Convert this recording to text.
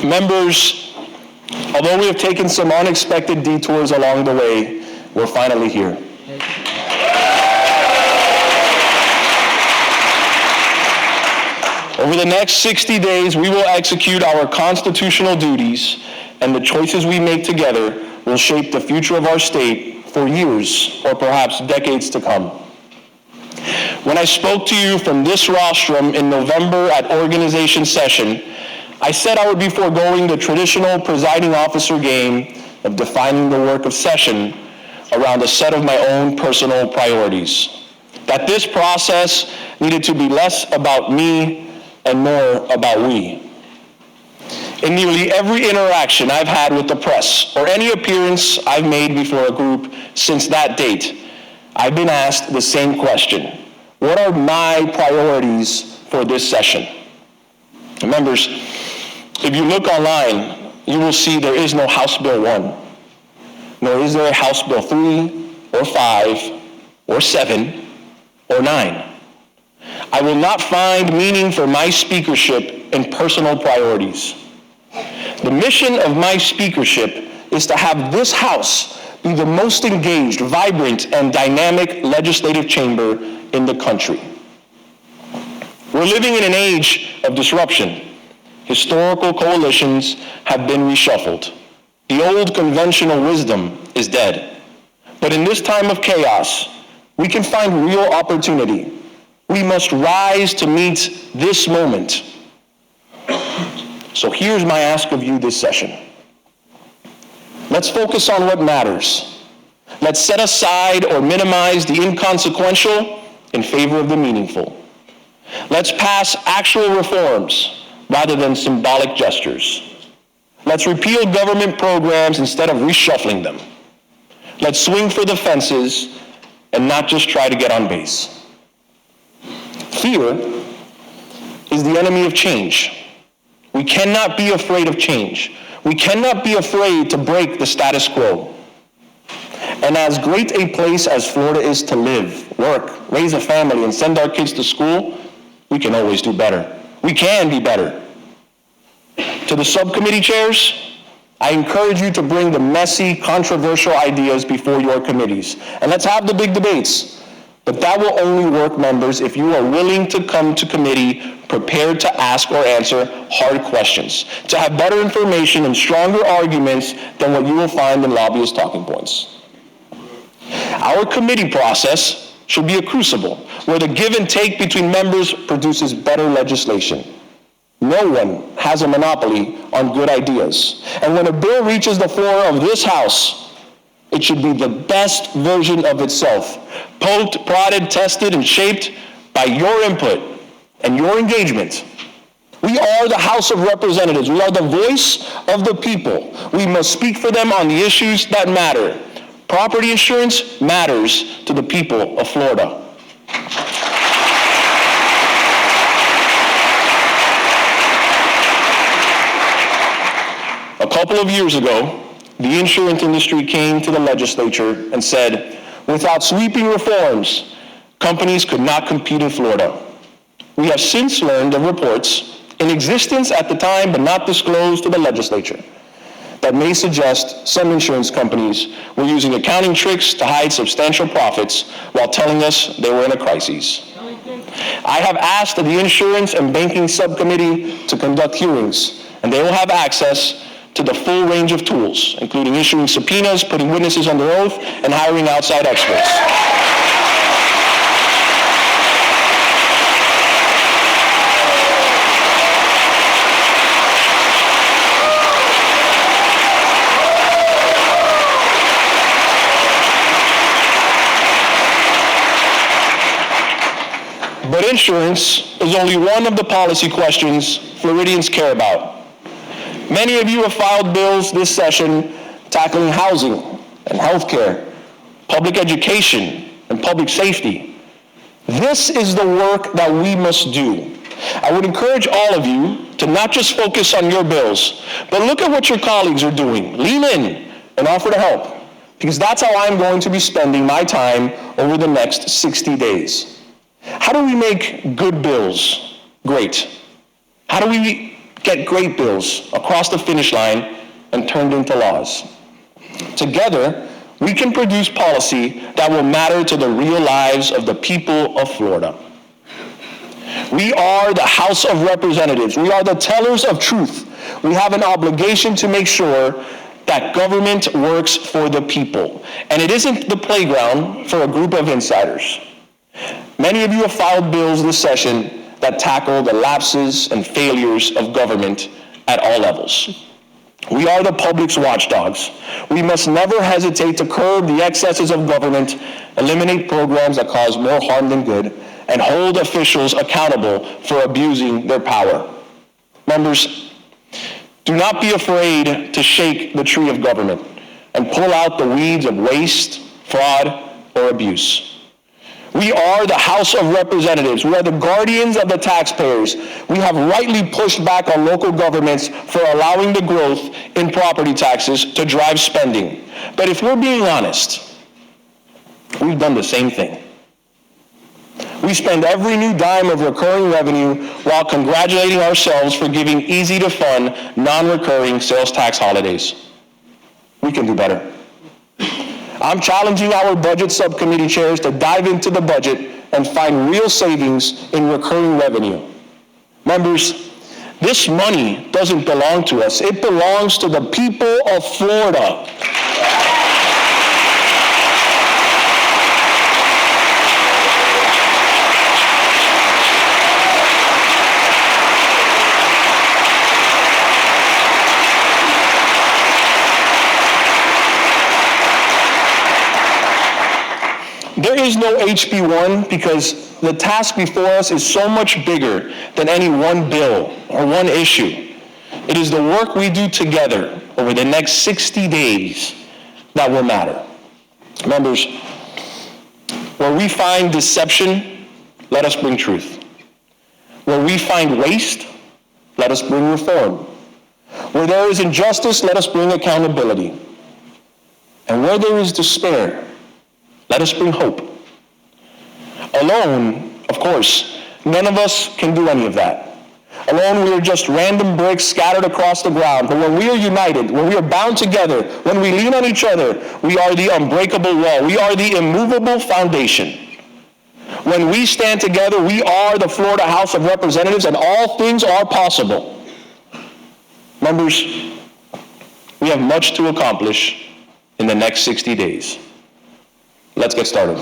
Members, although we have taken some unexpected detours along the way, we're finally here. Over the next 60 days, we will execute our constitutional duties, and the choices we make together will shape the future of our state for years or perhaps decades to come. When I spoke to you from this rostrum in November at organization session, I said I would be foregoing the traditional presiding officer game of defining the work of session around a set of my own personal priorities. That this process needed to be less about me and more about we. In nearly every interaction I've had with the press or any appearance I've made before a group since that date, I've been asked the same question. What are my priorities for this session? And members, if you look online, you will see there is no House Bill 1, nor is there a House Bill 3 or 5 or 7 or 9. I will not find meaning for my speakership in personal priorities. The mission of my speakership is to have this House be the most engaged, vibrant, and dynamic legislative chamber in the country. We're living in an age of disruption. Historical coalitions have been reshuffled. The old conventional wisdom is dead. But in this time of chaos, we can find real opportunity. We must rise to meet this moment. So here's my ask of you this session. Let's focus on what matters. Let's set aside or minimize the inconsequential in favor of the meaningful. Let's pass actual reforms rather than symbolic gestures. Let's repeal government programs instead of reshuffling them. Let's swing for the fences and not just try to get on base. Fear is the enemy of change. We cannot be afraid of change. We cannot be afraid to break the status quo. And as great a place as Florida is to live, work, raise a family, and send our kids to school, we can always do better. We can be better. To the subcommittee chairs, I encourage you to bring the messy, controversial ideas before your committees. And let's have the big debates. But that will only work, members, if you are willing to come to committee prepared to ask or answer hard questions, to have better information and stronger arguments than what you will find in lobbyist talking points. Our committee process should be a crucible where the give and take between members produces better legislation. No one has a monopoly on good ideas. And when a bill reaches the floor of this House, it should be the best version of itself, poked, prodded, tested, and shaped by your input and your engagement. We are the House of Representatives. We are the voice of the people. We must speak for them on the issues that matter. Property insurance matters to the people of Florida. A couple of years ago, the insurance industry came to the legislature and said, without sweeping reforms, companies could not compete in Florida. We have since learned of reports in existence at the time but not disclosed to the legislature that may suggest some insurance companies were using accounting tricks to hide substantial profits while telling us they were in a crisis. I have asked the Insurance and Banking Subcommittee to conduct hearings, and they will have access to the full range of tools, including issuing subpoenas, putting witnesses under oath, and hiring outside experts. But insurance is only one of the policy questions Floridians care about. Many of you have filed bills this session tackling housing and healthcare, public education, and public safety. This is the work that we must do. I would encourage all of you to not just focus on your bills, but look at what your colleagues are doing. Lean in and offer to help, because that's how I'm going to be spending my time over the next 60 days. How do we make good bills great? How do we get great bills across the finish line and turned into laws. Together, we can produce policy that will matter to the real lives of the people of Florida. We are the House of Representatives. We are the tellers of truth. We have an obligation to make sure that government works for the people, and it isn't the playground for a group of insiders. Many of you have filed bills this session that tackle the lapses and failures of government at all levels. We are the public's watchdogs. We must never hesitate to curb the excesses of government, eliminate programs that cause more harm than good, and hold officials accountable for abusing their power. Members, do not be afraid to shake the tree of government and pull out the weeds of waste, fraud, or abuse. We are the House of Representatives. We are the guardians of the taxpayers. We have rightly pushed back on local governments for allowing the growth in property taxes to drive spending. But if we're being honest, we've done the same thing. We spend every new dime of recurring revenue while congratulating ourselves for giving easy-to-fund, non-recurring sales tax holidays. We can do better. I'm challenging our budget subcommittee chairs to dive into the budget and find real savings in recurring revenue. Members, this money doesn't belong to us. It belongs to the people of Florida. There is no HB1 because the task before us is so much bigger than any one bill or one issue. It is the work we do together over the next 60 days that will matter. Members, where we find deception, let us bring truth. Where we find waste, let us bring reform. Where there is injustice, let us bring accountability. And where there is despair, let us bring hope. Alone, of course, none of us can do any of that. Alone, we are just random bricks scattered across the ground. But when we are united, when we are bound together, when we lean on each other, we are the unbreakable wall. We are the immovable foundation. When we stand together, we are the Florida House of Representatives, and all things are possible. Members, we have much to accomplish in the next 60 days. Let's get started.